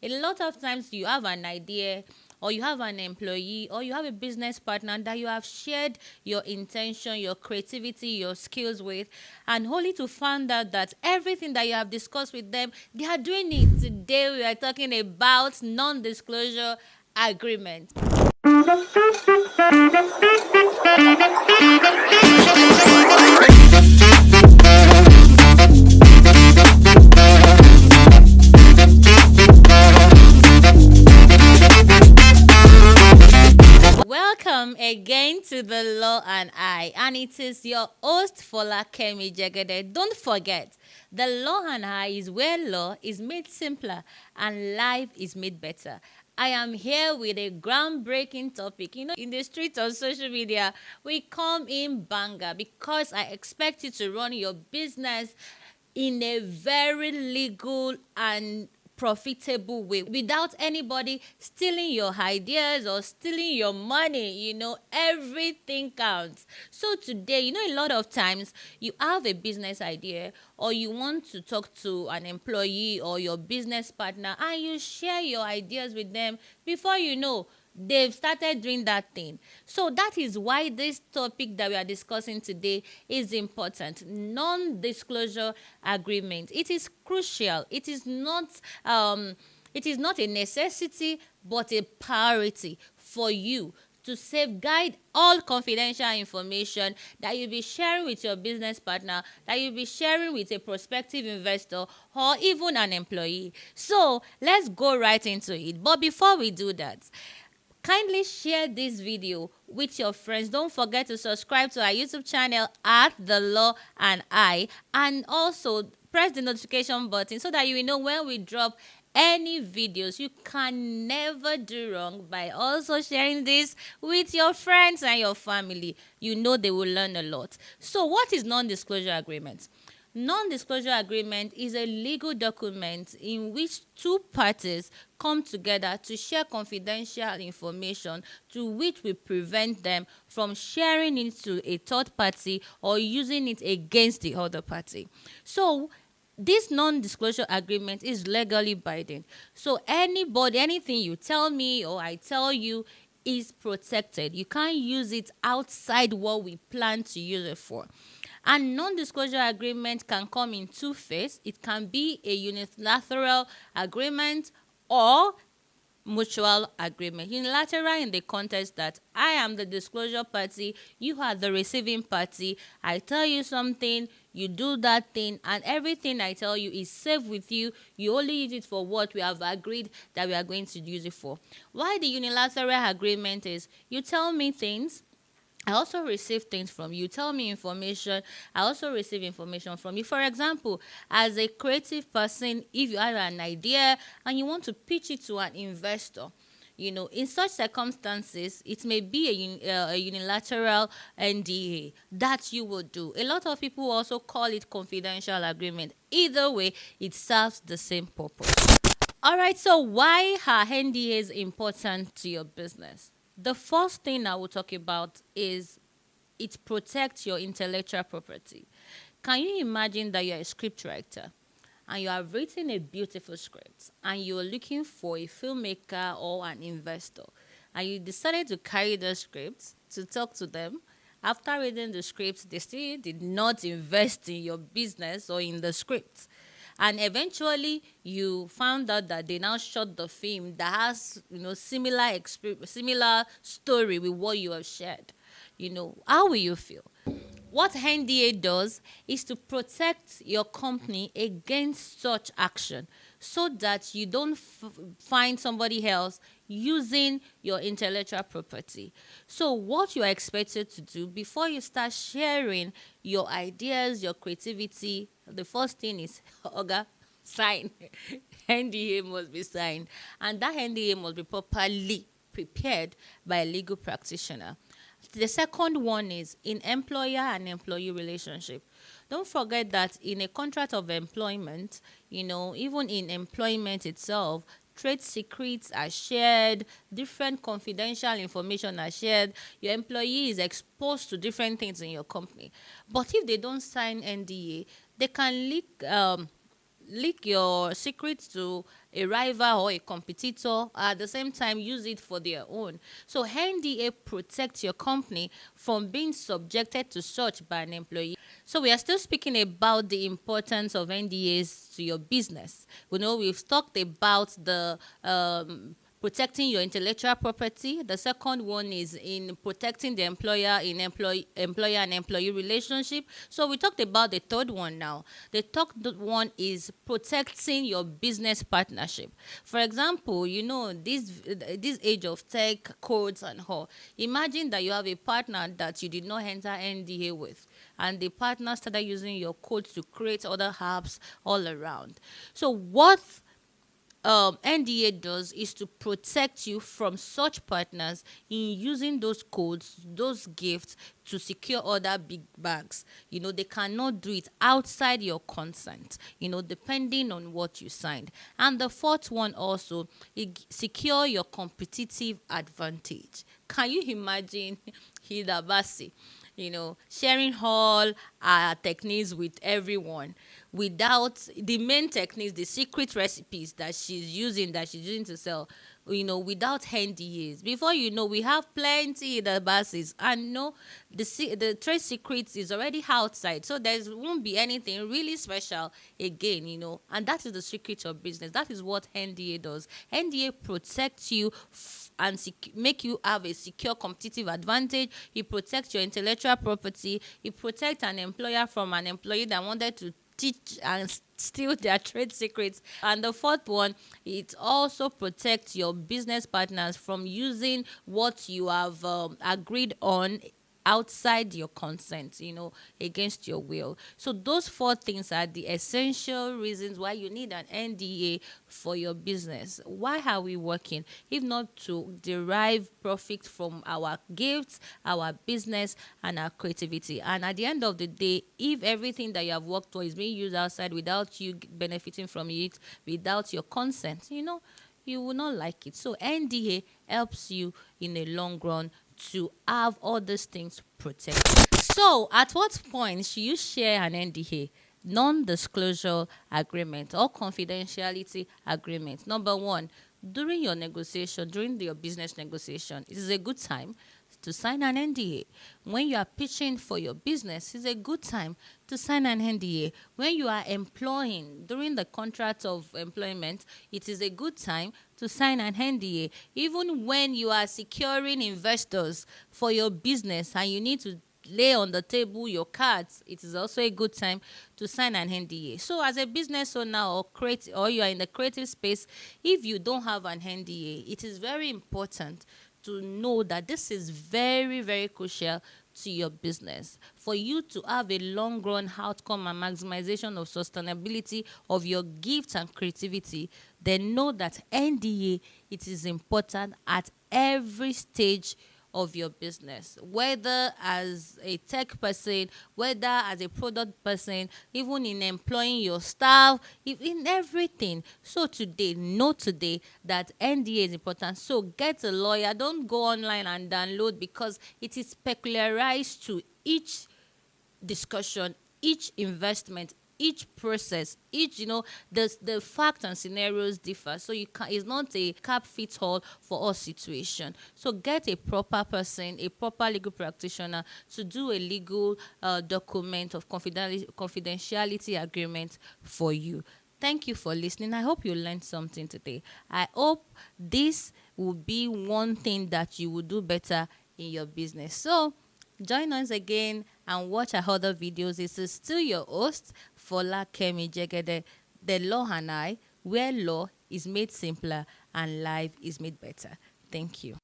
A lot of times you have an idea, or you have an employee, or you have a business partner that you have shared your intention, your creativity, your skills with, and only to find out that everything that you have discussed with them, they are doing it. Today we are talking about non-disclosure agreement. Welcome again to the Law and and it is your host Folakemi Jegede. Don't forget, the Law and I is where law is made simpler and life is made better. I am here with a groundbreaking topic. In the streets of social media, we come in banger because I expect you to run your business in a very legal and profitable way without anybody stealing your ideas or stealing your money. Everything counts. So today, a lot of times you have a business idea, or you want to talk to an employee or your business partner, and you share your ideas with them. Before you know, they've started doing that thing. So that is why this topic that we are discussing today is important. Non-disclosure agreement. It is crucial. It is not a necessity, but a priority for you to safeguard all confidential information that you'll be sharing with your business partner, that you'll be sharing with a prospective investor, or even an employee. So let's go right into it. But before we do that, kindly share this video with your friends. Don't forget to subscribe to our YouTube channel at The Law and and also press the notification button so that you will know when we drop any videos. You can never do wrong by also sharing this with your friends and your family. They will learn a lot. So what is non-disclosure agreement? Non-disclosure agreement is a legal document in which two parties come together to share confidential information to which will prevent them from sharing it to a third party or using it against the other party. So this non-disclosure agreement is legally binding. So anything you tell me or I tell you is protected. You can't use it outside what we plan to use it for. And non-disclosure agreement can come in two phases. It can be a unilateral agreement or mutual agreement. Unilateral in the context that I am the disclosure party, you are the receiving party. I tell you something, you do that thing, and everything I tell you is safe with you. You only use it for what we have agreed that we are going to use it for. Why the unilateral agreement is, you tell me things, I also receive things from you. Tell me information. I also receive information from you. For example, as a creative person, if you have an idea and you want to pitch it to an investor, in such circumstances, it may be a unilateral NDA that you will do. A lot of people also call it confidential agreement. Either way, it serves the same purpose. All right, so why are NDAs important to your business? The first thing I will talk about is it protects your intellectual property. Can you imagine that you're a script writer and you have written a beautiful script and you're looking for a filmmaker or an investor, and you decided to carry the script to talk to them? After reading the script, they still did not invest in your business or in the script. And eventually, you found out that they now shot the film that has, similar story with what you have shared. How will you feel? What NDA does is to protect your company against such action so that you don't find somebody else using your intellectual property. So what you are expected to do before you start sharing your ideas, your creativity, the first thing is, Oga, sign. NDA must be signed. And that NDA must be properly prepared by a legal practitioner. The second one is in employer and employee relationship. Don't forget that in a contract of employment, even in employment itself, trade secrets are shared, different confidential information are shared. Your employee is exposed to different things in your company. But if they don't sign NDA, they can leak leak your secrets to a rival or a competitor, at the same time use it for their own. So NDA protects your company from being subjected to such by an employee. So we are still speaking about the importance of NDAs to your business. We know we've talked about the protecting your intellectual property. The second one is in protecting the employer in employer and employee relationship. So we talked about the third one now. The third one is protecting your business partnership. For example, this age of tech codes and all. Imagine that you have a partner that you did not enter NDA with, and the partner started using your code to create other apps all around. So what NDA does is to protect you from such partners in using those codes, those gifts to secure other big bags. They cannot do it outside your consent, depending on what you signed. And the fourth one also, secure your competitive advantage. Can you imagine Hidabasi? Sharing all our techniques with everyone without the main techniques, the secret recipes that she's using to sell, without NDAs. Before you know, we have plenty in the buses, and the trade secrets is already outside, so there won't be anything really special again, and that is the secret of business. That is what NDA does. NDA protects you and make you have a secure competitive advantage. It protects your intellectual property. It protects an employer from an employee that wanted to teach and steal their trade secrets. And the fourth one, it also protects your business partners from using what you have agreed on outside your consent, against your will. So those four things are the essential reasons why you need an NDA for your business. Why are we working? If not to derive profit from our gifts, our business, and our creativity. And at the end of the day, if everything that you have worked for is being used outside without you benefiting from it, without your consent, you will not like it. So NDA helps you in the long run to have all these things protected. So, at what point should you share an NDA? Non-disclosure agreement or confidentiality agreement. Number one, during your business negotiation, it is a good time to sign an NDA. When you are pitching for your business, it's a good time to sign an NDA. When you are employing, during the contract of employment, it is a good time to sign an NDA. Even when you are securing investors for your business and you need to lay on the table your cards, it is also a good time to sign an NDA. So as a business owner or you are in the creative space, if you don't have an NDA, it is very important to know that this is very, very crucial to your business. For you to have a long run outcome and maximization of sustainability of your gifts and creativity, then know that NDA, it is important at every stage of your business, whether as a tech person, whether as a product person, even in employing your staff, in everything. So know today that NDA is important. So get a lawyer. Don't go online and download, because it is peculiarized to each discussion, each investment, each process, the facts and scenarios differ. So it's not a cap fits all for all situation. So get a proper person, a proper legal practitioner to do a legal document of confidentiality agreement for you. Thank you for listening. I hope you learned something today. I hope this will be one thing that you will do better in your business. So join us again and watch our other videos. This is still your host, Fola Kemi Jegede, The Law and I, where law is made simpler and life is made better. Thank you.